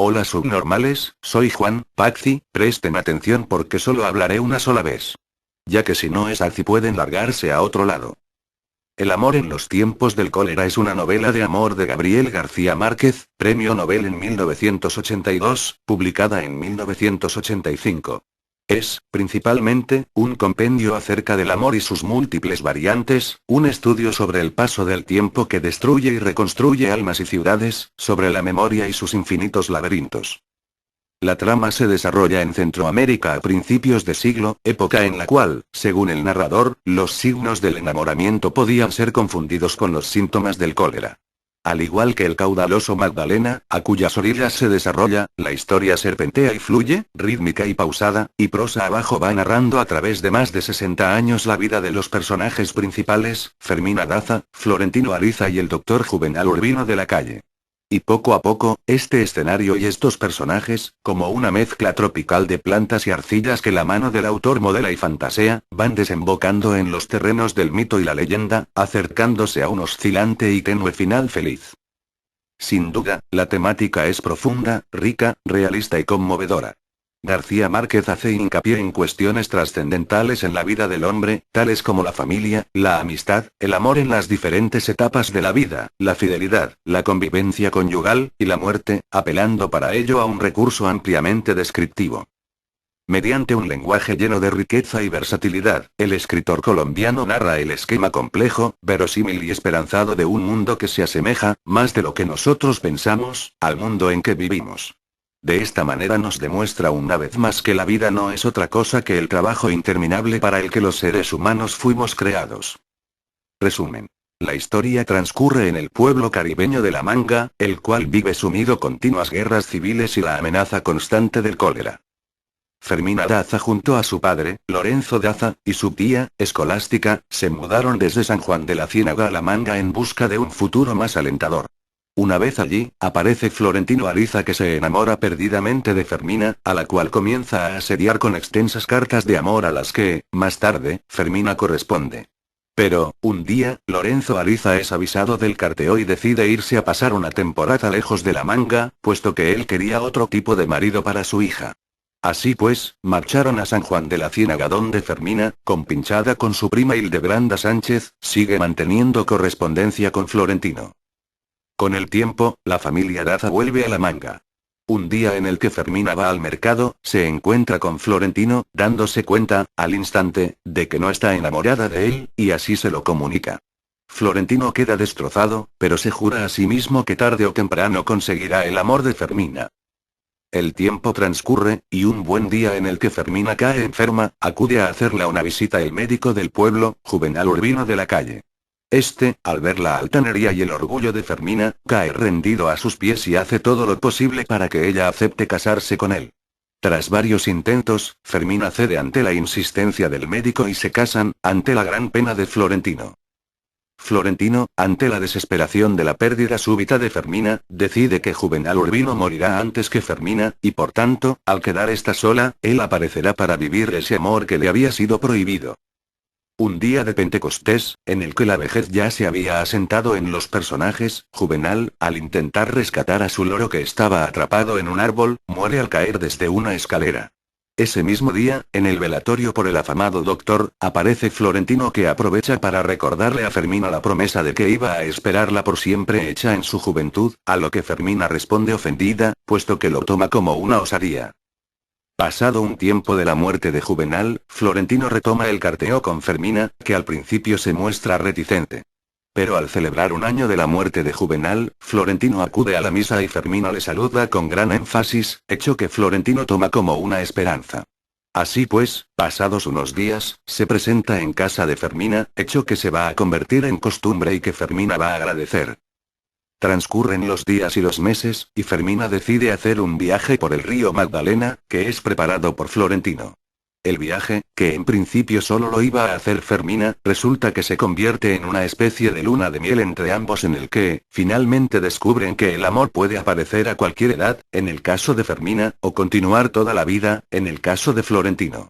Hola subnormales, soy Juan, Paxi, presten atención porque solo hablaré una sola vez. Ya que si no es así pueden largarse a otro lado. El amor en los tiempos del cólera es una novela de amor de Gabriel García Márquez, premio Nobel en 1982, publicada en 1985. Es, principalmente, un compendio acerca del amor y sus múltiples variantes, un estudio sobre el paso del tiempo que destruye y reconstruye almas y ciudades, sobre la memoria y sus infinitos laberintos. La trama se desarrolla en Centroamérica a principios de siglo, época en la cual, según el narrador, los signos del enamoramiento podían ser confundidos con los síntomas del cólera. Al igual que el caudaloso Magdalena, a cuyas orillas se desarrolla, la historia serpentea y fluye, rítmica y pausada, y prosa abajo va narrando a través de más de 60 años la vida de los personajes principales, Fermina Daza, Florentino Ariza y el doctor Juvenal Urbino de la Calle. Y poco a poco, este escenario y estos personajes, como una mezcla tropical de plantas y arcillas que la mano del autor modela y fantasea, van desembocando en los terrenos del mito y la leyenda, acercándose a un oscilante y tenue final feliz. Sin duda, la temática es profunda, rica, realista y conmovedora. García Márquez hace hincapié en cuestiones trascendentales en la vida del hombre, tales como la familia, la amistad, el amor en las diferentes etapas de la vida, la fidelidad, la convivencia conyugal, y la muerte, apelando para ello a un recurso ampliamente descriptivo. Mediante un lenguaje lleno de riqueza y versatilidad, el escritor colombiano narra el esquema complejo, verosímil y esperanzado de un mundo que se asemeja, más de lo que nosotros pensamos, al mundo en que vivimos. De esta manera nos demuestra una vez más que la vida no es otra cosa que el trabajo interminable para el que los seres humanos fuimos creados. Resumen. La historia transcurre en el pueblo caribeño de La Manga, el cual vive sumido continuas guerras civiles y la amenaza constante del cólera. Fermina Daza junto a su padre, Lorenzo Daza, y su tía, Escolástica, se mudaron desde San Juan de la Ciénaga a La Manga en busca de un futuro más alentador. Una vez allí, aparece Florentino Ariza que se enamora perdidamente de Fermina, a la cual comienza a asediar con extensas cartas de amor a las que, más tarde, Fermina corresponde. Pero, un día, Lorenzo Ariza es avisado del carteo y decide irse a pasar una temporada lejos de La Manga, puesto que él quería otro tipo de marido para su hija. Así pues, marcharon a San Juan de la Ciénaga donde Fermina, compinchada con su prima Hildebranda Sánchez, sigue manteniendo correspondencia con Florentino. Con el tiempo, la familia Daza vuelve a La Manga. Un día en el que Fermina va al mercado, se encuentra con Florentino, dándose cuenta, al instante, de que no está enamorada de él, y así se lo comunica. Florentino queda destrozado, pero se jura a sí mismo que tarde o temprano conseguirá el amor de Fermina. El tiempo transcurre, y un buen día en el que Fermina cae enferma, acude a hacerla una visita el médico del pueblo, Juvenal Urbino de la Calle. Este, al ver la altanería y el orgullo de Fermina, cae rendido a sus pies y hace todo lo posible para que ella acepte casarse con él. Tras varios intentos, Fermina cede ante la insistencia del médico y se casan, ante la gran pena de Florentino. Florentino, ante la desesperación de la pérdida súbita de Fermina, decide que Juvenal Urbino morirá antes que Fermina, y por tanto, al quedar esta sola, él aparecerá para vivir ese amor que le había sido prohibido. Un día de Pentecostés, en el que la vejez ya se había asentado en los personajes, Juvenal, al intentar rescatar a su loro que estaba atrapado en un árbol, muere al caer desde una escalera. Ese mismo día, en el velatorio por el afamado doctor, aparece Florentino que aprovecha para recordarle a Fermina la promesa de que iba a esperarla por siempre hecha en su juventud, a lo que Fermina responde ofendida, puesto que lo toma como una osadía. Pasado un tiempo de la muerte de Juvenal, Florentino retoma el carteo con Fermina, que al principio se muestra reticente. Pero al celebrar un año de la muerte de Juvenal, Florentino acude a la misa y Fermina le saluda con gran énfasis, hecho que Florentino toma como una esperanza. Así pues, pasados unos días, se presenta en casa de Fermina, hecho que se va a convertir en costumbre y que Fermina va a agradecer. Transcurren los días y los meses, y Fermina decide hacer un viaje por el río Magdalena, que es preparado por Florentino. El viaje, que en principio solo lo iba a hacer Fermina, resulta que se convierte en una especie de luna de miel entre ambos en el que, finalmente descubren que el amor puede aparecer a cualquier edad, en el caso de Fermina, o continuar toda la vida, en el caso de Florentino.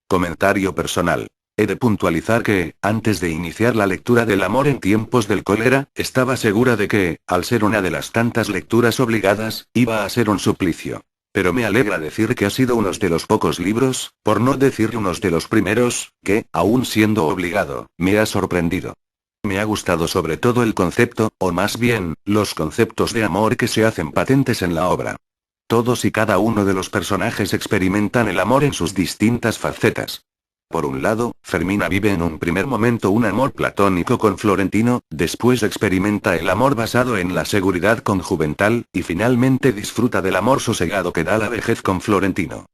Comentario personal. He de puntualizar que, antes de iniciar la lectura del amor en tiempos del cólera, estaba segura de que, al ser una de las tantas lecturas obligadas, iba a ser un suplicio. Pero me alegra decir que ha sido uno de los pocos libros, por no decir uno de los primeros, que, aún siendo obligado, me ha sorprendido. Me ha gustado sobre todo el concepto, o más bien, los conceptos de amor que se hacen patentes en la obra. Todos y cada uno de los personajes experimentan el amor en sus distintas facetas. Por un lado, Fermina vive en un primer momento un amor platónico con Florentino, después experimenta el amor basado en la seguridad con Juvenal, y finalmente disfruta del amor sosegado que da la vejez con Florentino.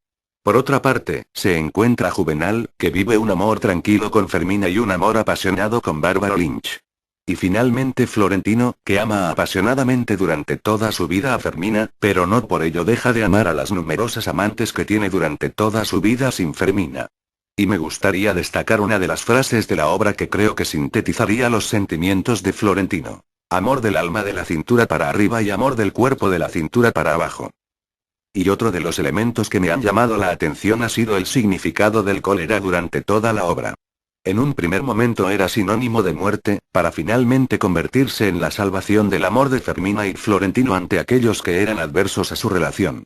Por otra parte, se encuentra Juvenal, que vive un amor tranquilo con Fermina y un amor apasionado con Bárbara Lynch. Y finalmente Florentino, que ama apasionadamente durante toda su vida a Fermina, pero no por ello deja de amar a las numerosas amantes que tiene durante toda su vida sin Fermina. Y me gustaría destacar una de las frases de la obra que creo que sintetizaría los sentimientos de Florentino. Amor del alma de la cintura para arriba y amor del cuerpo de la cintura para abajo. Y otro de los elementos que me han llamado la atención ha sido el significado del cólera durante toda la obra. En un primer momento era sinónimo de muerte, para finalmente convertirse en la salvación del amor de Fermina y Florentino ante aquellos que eran adversos a su relación.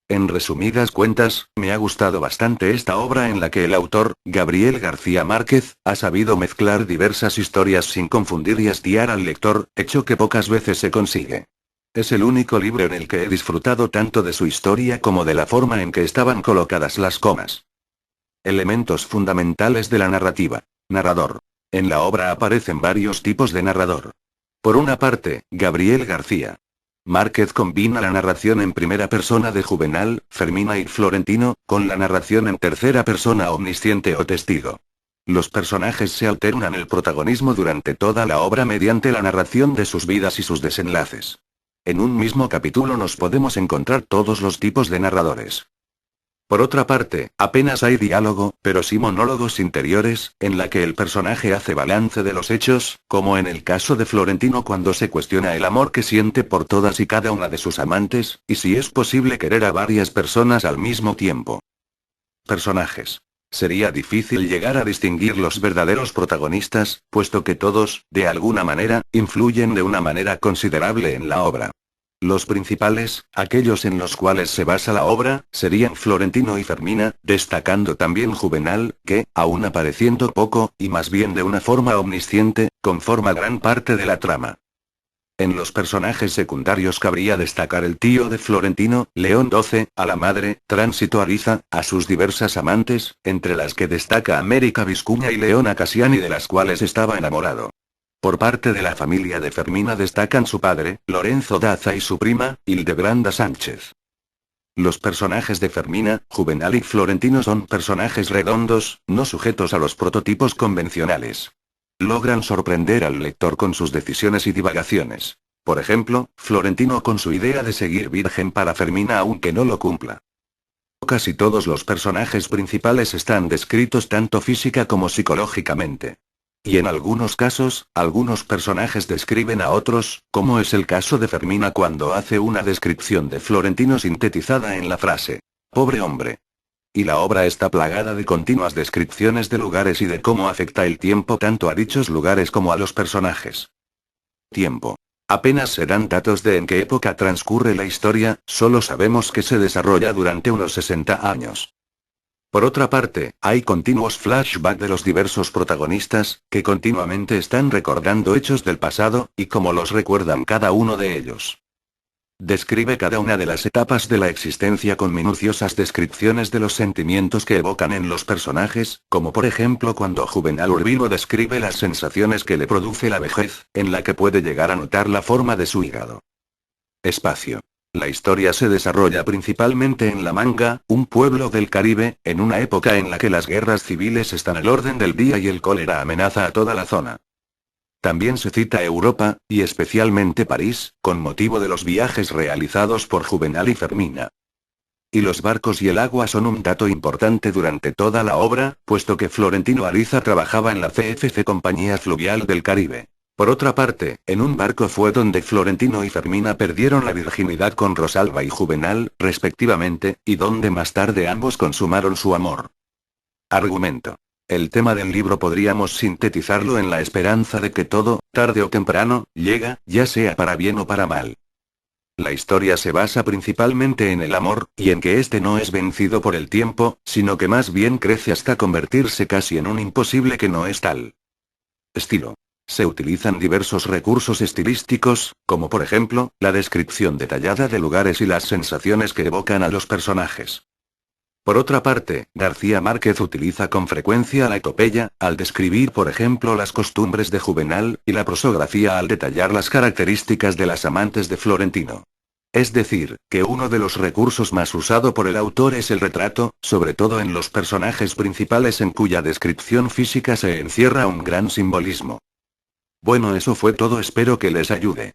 En resumidas cuentas, me ha gustado bastante esta obra en la que el autor, Gabriel García Márquez, ha sabido mezclar diversas historias sin confundir y hastiar al lector, hecho que pocas veces se consigue. Es el único libro en el que he disfrutado tanto de su historia como de la forma en que estaban colocadas las comas. Elementos fundamentales de la narrativa. Narrador. En la obra aparecen varios tipos de narrador. Por una parte, Gabriel García Márquez combina la narración en primera persona de Juvenal, Fermina y Florentino, con la narración en tercera persona omnisciente o testigo. Los personajes se alternan el protagonismo durante toda la obra mediante la narración de sus vidas y sus desenlaces. En un mismo capítulo nos podemos encontrar todos los tipos de narradores. Por otra parte, apenas hay diálogo, pero sí monólogos interiores, en la que el personaje hace balance de los hechos, como en el caso de Florentino cuando se cuestiona el amor que siente por todas y cada una de sus amantes, y si es posible querer a varias personas al mismo tiempo. Personajes. Sería difícil llegar a distinguir los verdaderos protagonistas, puesto que todos, de alguna manera, influyen de una manera considerable en la obra. Los principales, aquellos en los cuales se basa la obra, serían Florentino y Fermina, destacando también Juvenal, que, aun apareciendo poco, y más bien de una forma omnisciente, conforma gran parte de la trama. En los personajes secundarios cabría destacar el tío de Florentino, León XII, a la madre, Tránsito Ariza, a sus diversas amantes, entre las que destaca América Viscuña y Leona Cassiani de las cuales estaba enamorado. Por parte de la familia de Fermina destacan su padre, Lorenzo Daza y su prima, Hildebranda Sánchez. Los personajes de Fermina, Juvenal y Florentino son personajes redondos, no sujetos a los prototipos convencionales. Logran sorprender al lector con sus decisiones y divagaciones. Por ejemplo, Florentino con su idea de seguir virgen para Fermina aunque no lo cumpla. Casi todos los personajes principales están descritos tanto física como psicológicamente. Y en algunos casos, algunos personajes describen a otros, como es el caso de Fermina cuando hace una descripción de Florentino sintetizada en la frase, pobre hombre. Y la obra está plagada de continuas descripciones de lugares y de cómo afecta el tiempo tanto a dichos lugares como a los personajes. Tiempo. Apenas se dan datos de en qué época transcurre la historia, solo sabemos que se desarrolla durante unos 60 años. Por otra parte, hay continuos flashbacks de los diversos protagonistas, que continuamente están recordando hechos del pasado, y cómo los recuerdan cada uno de ellos. Describe cada una de las etapas de la existencia con minuciosas descripciones de los sentimientos que evocan en los personajes, como por ejemplo cuando Juvenal Urbino describe las sensaciones que le produce la vejez, en la que puede llegar a notar la forma de su hígado. Espacio. La historia se desarrolla principalmente en La Manga, un pueblo del Caribe, en una época en la que las guerras civiles están al orden del día y el cólera amenaza a toda la zona. También se cita Europa, y especialmente París, con motivo de los viajes realizados por Juvenal y Fermina. Y los barcos y el agua son un dato importante durante toda la obra, puesto que Florentino Ariza trabajaba en la CFC Compañía Fluvial del Caribe. Por otra parte, en un barco fue donde Florentino y Fermina perdieron la virginidad con Rosalba y Juvenal, respectivamente, y donde más tarde ambos consumaron su amor. Argumento. El tema del libro podríamos sintetizarlo en la esperanza de que todo, tarde o temprano, llega, ya sea para bien o para mal. La historia se basa principalmente en el amor, y en que este no es vencido por el tiempo, sino que más bien crece hasta convertirse casi en un imposible que no es tal. Estilo. Se utilizan diversos recursos estilísticos, como por ejemplo, la descripción detallada de lugares y las sensaciones que evocan a los personajes. Por otra parte, García Márquez utiliza con frecuencia la epopeya, al describir por ejemplo las costumbres de Juvenal, y la prosografía al detallar las características de las amantes de Florentino. Es decir, que uno de los recursos más usado por el autor es el retrato, sobre todo en los personajes principales en cuya descripción física se encierra un gran simbolismo. Bueno, eso fue todo, espero que les ayude.